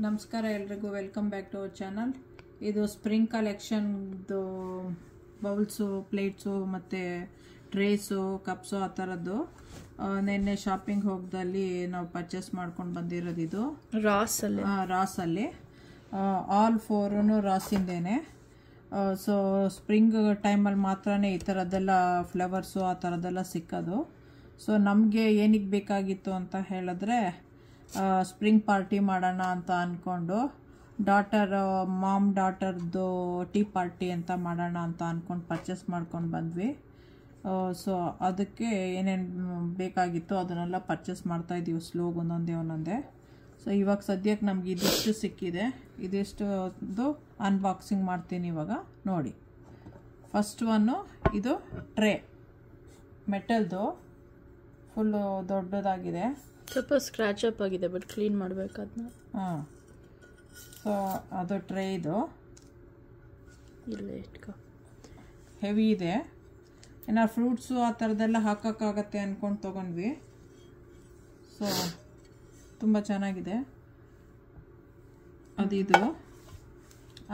ನಮಸ್ಕಾರ ಎಲ್ಲರಿಗೂ welcome back to our channel. ಇದು ಸ್ಪ್ರಿಂಗ್ ಕಲೆಕ್ಷನ್ದು ಬೌಲ್ಸು, ಪ್ಲೇಟ್ಸು ಮತ್ತು ಟ್ರೇಸು, ಕಪ್ಸು ಆ ಥರದ್ದು ನಿನ್ನೆ ಶಾಪಿಂಗ್ ಹೋಗ್ದಲ್ಲಿ ನಾವು ಪರ್ಚೇಸ್ ಮಾಡ್ಕೊಂಡು ಬಂದಿರೋದು. ಇದು ರಾಸಲ್ಲಿ ಆಲ್ ಫೋರೂ ರಾಸಿಂದೇನೆ. ಸೊ ಸ್ಪ್ರಿಂಗ್ ಟೈಮಲ್ಲಿ ಮಾತ್ರ ಈ ಥರದ್ದೆಲ್ಲ ಫ್ಲೇವರ್ಸು ಆ ಥರದ್ದೆಲ್ಲ ಸಿಕ್ಕೋದು. ಸೊ ನಮಗೆ ಏನಕ್ಕೆ ಬೇಕಾಗಿತ್ತು ಅಂತ ಹೇಳಿದ್ರೆ, ಸ್ಪ್ರಿಂಗ್ ಪಾರ್ಟಿ ಮಾಡೋಣ ಅಂತ ಅಂದ್ಕೊಂಡು ಮಾಮ್ ಡಾಟರ್ದು ಟೀ ಪಾರ್ಟಿ ಅಂತ ಮಾಡೋಣ ಅಂತ ಅಂದ್ಕೊಂಡು ಪರ್ಚೇಸ್ ಮಾಡ್ಕೊಂಡು ಬಂದ್ವಿ. ಸೊ ಅದಕ್ಕೆ ಏನೇನು ಬೇಕಾಗಿತ್ತು ಅದನ್ನೆಲ್ಲ ಪರ್ಚೇಸ್ ಮಾಡ್ತಾಯಿದ್ದೀವಿ ಸ್ಲೋಗ್ ಒಂದೊಂದೇ. ಸೊ ಇವಾಗ ಸದ್ಯಕ್ಕೆ ನಮ್ಗೆ ಇದಿಷ್ಟು ಸಿಕ್ಕಿದೆ. ಇದಿಷ್ಟು ಅನ್ಬಾಕ್ಸಿಂಗ್ ಮಾಡ್ತೀನಿ ಇವಾಗ, ನೋಡಿ. ಫಸ್ಟ್ ಒನ್ನು ಇದು ಟ್ರೇ, ಮೆಟಲ್ದು, ಫುಲ್ಲು ದೊಡ್ಡದಾಗಿದೆ. ಸ್ವಲ್ಪ ಸ್ಕ್ರ್ಯಾಚ್ ಅಪ್ ಆಗಿದೆ, ಬಟ್ ಕ್ಲೀನ್ ಮಾಡಬೇಕು ಅದನ್ನ. ಸೊ ಅದು ಟ್ರೇ ಇದು ಇಲ್ಲೇ ಇಟ್ಕೊ. ಹೆವಿ ಇದೆ. ಏನಾರು ಫ್ರೂಟ್ಸು ಆ ಥರದ್ದೆಲ್ಲ ಹಾಕೋಕ್ಕಾಗತ್ತೆ ಅಂದ್ಕೊಂಡು ತೊಗೊಂಡ್ವಿ. ಸೊ ತುಂಬ ಚೆನ್ನಾಗಿದೆ ಅದಿದು.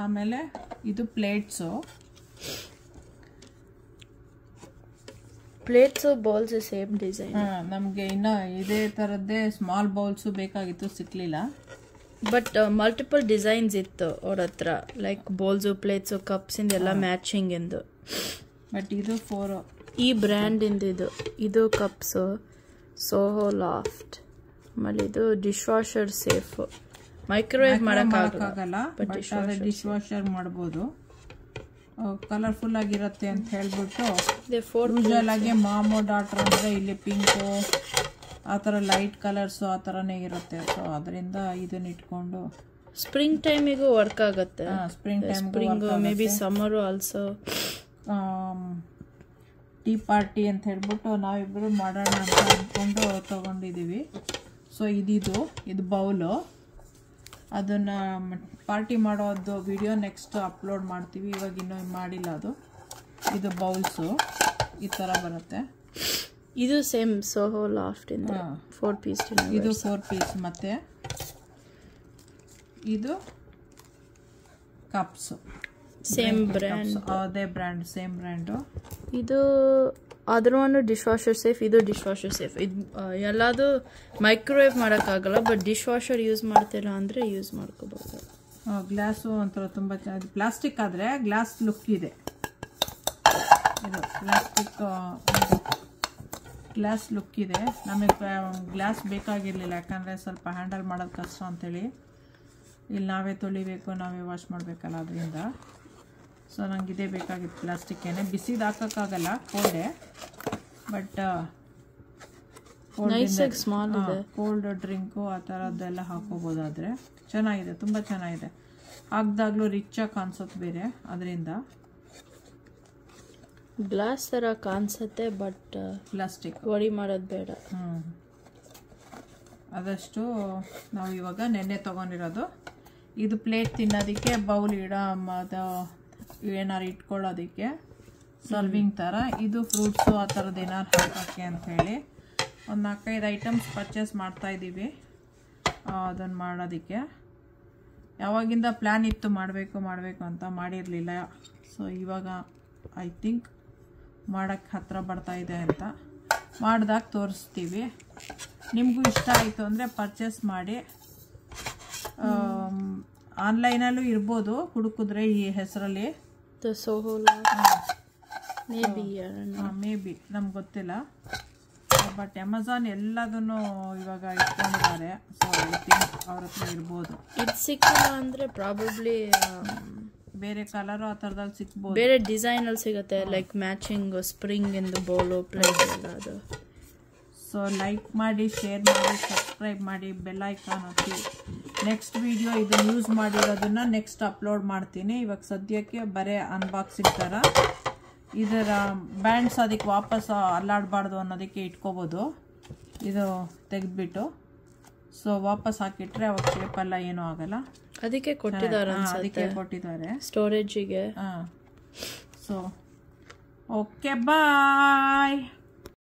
ಆಮೇಲೆ ಇದು ಪ್ಲೇಟ್ಸು, ಬೌಲ್ಸ್ ಸೇಮ್ ಡಿಸೈನ್. ನಮಗೆ ಇನ್ನೂ ಇದೇ ಥರದ್ದೇ ಸ್ಮಾಲ್ ಬೌಲ್ಸು ಬೇಕಾಗಿತ್ತು, ಸಿಕ್ಕಲಿಲ್ಲ. ಬಟ್ ಮಲ್ಟಿಪಲ್ ಡಿಸೈನ್ಸ್ ಇತ್ತು ಅವ್ರ ಹತ್ರ, ಲೈಕ್ ಬೌಲ್ಸು, ಪ್ಲೇಟ್ಸು, ಕಪ್ಸ್ ಇಂದೆಲ್ಲ ಮ್ಯಾಚಿಂಗ್ ಎಂದು. ಬಟ್ ಇದು 4 ಈ ಬ್ರ್ಯಾಂಡ್ ಇಂದಿದು. ಇದು ಕಪ್ಸು ಸೋಹೋ ಲಾಫ್ಟ್. ಆಮೇಲೆ ಇದು ಡಿಶ್ ವಾಷರ್ ಸೇಫ್. ಮೈಕ್ರೋವೇವ್ ಮಾಡೋಕ್ಕಾಗಲ್ಲ, ಬಟ್ ಡಿಶ್ ವಾಷರ್ ಮಾಡ್ಬೋದು. ಕಲರ್ಫುಲ್ ಆಗಿರುತ್ತೆ ಅಂತ ಹೇಳ್ಬಿಟ್ಟು, ಯೂಶಲ್ ಆಗಿ ಮಾಮೋ ಡಾಟರ್ ಅಂದರೆ ಇಲ್ಲಿ ಪಿಂಕು ಆ ಥರ ಲೈಟ್ ಕಲರ್ಸು ಆ ಥರನೇ ಇರುತ್ತೆ. ಸೊ ಅದರಿಂದ ಇದನ್ನ ಇಟ್ಕೊಂಡು ಸ್ಪ್ರಿಂಗ್ ಟೈಮಿಗೂ ವರ್ಕ್ ಆಗುತ್ತೆ. Spring may be ಸಮ್ಮರು also. Tea party ಅಂತ ಹೇಳ್ಬಿಟ್ಟು ನಾವಿಬ್ಬರು ಮಾಡೋಣ ಅಂತ ಅಂದ್ಕೊಂಡು ತೊಗೊಂಡಿದ್ದೀವಿ. ಸೊ ಇದು ಬೌಲು. ಅದನ್ನು ಪಾರ್ಟಿ ಮಾಡೋದು ವಿಡಿಯೋ ನೆಕ್ಸ್ಟ್ ಅಪ್ಲೋಡ್ ಮಾಡ್ತೀವಿ, ಇವಾಗ ಇನ್ನೂ ಮಾಡಿಲ್ಲ ಅದು. ಇದು ಬೌಲ್ಸು ಈ ಥರ ಬರುತ್ತೆ. ಇದು ಸೇಮ್ ಸೋಹೋ ಲಾಫ್ಟ್ ಇಂದ 4 ಪೀಸ್. ಇದು 4 ಪೀಸ್. ಮತ್ತು ಇದು ಕಪ್ಸು, ಸೇಮ್ ಬ್ರ್ಯಾಂಡ್, ಅದೇ ಬ್ರ್ಯಾಂಡ್, ಸೇಮ್ ಬ್ರ್ಯಾಂಡು. ಇದು ಅದ್ರ ಒಂದು ಡಿಶ್ ವಾಷರ್ ಸೇಫ್, ಇದು ಡಿಶ್ ವಾಷರ್ ಸೇಫ್. ಇದು ಎಲ್ಲದು ಮೈಕ್ರೋವೇವ್ ಮಾಡೋಕ್ಕಾಗಲ್ಲ, ಬಟ್ ಡಿಶ್ ವಾಷರ್ ಯೂಸ್ ಮಾಡ್ತಿಲ್ಲ ಅಂದರೆ ಯೂಸ್ ಮಾಡ್ಕೋಬೋದು. ಗ್ಲಾಸು ಒಂಥರ ತುಂಬ ಚೆನ್ನಾಗಿ, ಪ್ಲಾಸ್ಟಿಕ್ ಆದರೆ ಗ್ಲಾಸ್ ಲುಕ್ ಇದೆ. ಇದು ಗ್ಲಾಸ್ ಲುಕ್ ಇದೆ. ನಮಗೆ ಗ್ಲಾಸ್ ಬೇಕಾಗಿರಲಿಲ್ಲ, ಯಾಕಂದರೆ ಸ್ವಲ್ಪ ಹ್ಯಾಂಡಲ್ ಮಾಡೋದು ಕಷ್ಟ ಅಂಥೇಳಿ. ಇಲ್ಲಿ ನಾವೇ ತೊಳಿಬೇಕು, ನಾವೇ ವಾಶ್ ಮಾಡಬೇಕಲ್ಲ, ಅದರಿಂದ. ಸೊ ನಂಗೆ ಇದೇ ಬೇಕಾಗಿತ್ತು, ಪ್ಲಾಸ್ಟಿಕ್ಕೇನೆ. ಬಿಸಿದು ಹಾಕೋಕ್ಕಾಗಲ್ಲ, ಕೋಲ್ಡೆ. ಬಟ್ ಕೋಲ್ಡ್ ಡ್ರಿಂಕು ಆ ಥರದ್ದೆಲ್ಲ ಹಾಕೋಬೋದಾದರೆ ಚೆನ್ನಾಗಿದೆ, ತುಂಬ ಚೆನ್ನಾಗಿದೆ. ಹಾಕಿದಾಗಲೂ ರಿಚಾಗಿ ಕಾಣಿಸೋದು ಬೇರೆ, ಅದರಿಂದ. ಗ್ಲಾಸ್ ಥರ ಕಾಣಿಸುತ್ತೆ, ಬಟ್ ಪ್ಲಾಸ್ಟಿಕ್ ವಡಿ ಮಾಡೋದು ಬೇಡ. ಅದಷ್ಟು ನಾವು ಇವಾಗ ನೆನ್ನೆ ತೊಗೊಂಡಿರೋದು. ಇದು ಪ್ಲೇಟ್ ತಿನ್ನೋದಕ್ಕೆ, ಬೌಲ್ ಅದು ಏನಾರು ಇಟ್ಕೊಳ್ಳೋದಕ್ಕೆ, ಸರ್ವಿಂಗ್ ಥರ. ಇದು ಫ್ರೂಟ್ಸು ಆ ಥರದ್ದು ಏನಾರು ಹಾಕೋಕ್ಕೆ ಅಂಥೇಳಿ ಒಂದು 4-5 ಐಟಮ್ಸ್ ಪರ್ಚೇಸ್ ಮಾಡ್ತಾಯಿದ್ದೀವಿ ಅದನ್ನು ಮಾಡೋದಕ್ಕೆ. ಯಾವಾಗಿಂದ ಪ್ಲ್ಯಾನ್ ಇತ್ತು ಮಾಡಬೇಕು ಅಂತ, ಮಾಡಿರಲಿಲ್ಲ. ಸೊ ಇವಾಗ ಐ ಥಿಂಕ್ ಮಾಡೋಕ್ಕೆ ಹತ್ತಿರ ಬರ್ತಾಯಿದೆ ಅಂತ. ಮಾಡಿದಾಗ ತೋರಿಸ್ತೀವಿ. ನಿಮಗೂ ಇಷ್ಟ ಆಯಿತು ಅಂದರೆ ಪರ್ಚೇಸ್ ಮಾಡಿ. ಆನ್ಲೈನಲ್ಲೂ ಇರ್ಬೋದು, ಹುಡುಕಿದ್ರೆ ಈ ಹೆಸರಲ್ಲಿ. ಮೇ ಬಿ ನಮ್ಗೆ ಗೊತ್ತಿಲ್ಲ. ಬಟ್ ಅಮೆಝಾನ್ ಎಲ್ಲದನ್ನು ಇವಾಗ ಇಟ್ಕೊಂಡಿದ್ದಾರೆ. ಸೊ ಐ ಥಿಂಕ್ ಅವ್ರ ಹತ್ರ ಇರ್ಬೋದು. ಇದು ಸಿಕ್ಕಿಲ್ಲ ಅಂದರೆ ಪ್ರಾಬಬ್ಲಿ ಬೇರೆ ಕಲರು ಆ ಥರದಲ್ಲಿ ಸಿಗ್ಬೋದು, ಬೇರೆ ಡಿಸೈನಲ್ಲಿ ಸಿಗುತ್ತೆ, ಲೈಕ್ ಮ್ಯಾಚಿಂಗ್ ಸ್ಪ್ರಿಂಗ್ ಇಂದು ಬೌಲು, ಪ್ಲೇಟ್ ಎಲ್ಲ ಅದು. ಸೊ ಲೈಕ್ ಮಾಡಿ, ಶೇರ್ ಮಾಡಿ, ಸಬ್ಸ್ಕ್ರೈಬ್ ಮಾಡಿ, ಬೆಲ್ ಐಕಾನ್ ಹಾಕಿ. ನೆಕ್ಸ್ಟ್ ವಿಡಿಯೋ ಇದನ್ನು ಯೂಸ್ ಮಾಡಿರೋದನ್ನು ನೆಕ್ಸ್ಟ್ ಅಪ್ಲೋಡ್ ಮಾಡ್ತೀನಿ. ಇವಾಗ ಸದ್ಯಕ್ಕೆ ಬರೀ ಅನ್ಬಾಕ್ಸಿಂಗ್ ಥರ. ಇದರ ಬ್ಯಾಂಡ್ಸ್ ಅದಕ್ಕೆ ವಾಪಸ್ ಅಲ್ಲಾಡಬಾರ್ದು ಅನ್ನೋದಕ್ಕೆ ಇಟ್ಕೋಬೋದು. ಇದು ತೆಗೆದ್ಬಿಟ್ಟು ಸೊ ವಾಪಸ್ ಹಾಕಿಟ್ರೆ ಅವಾಗ ಶೇಪೆಲ್ಲ ಏನೂ ಆಗಲ್ಲ. ಅದಕ್ಕೆ ಕೊಟ್ಟಿದ್ದಾರೆ ಸ್ಟೋರೇಜಿಗೆ. ಸೊ ಓಕೆ, ಬಾಯ್.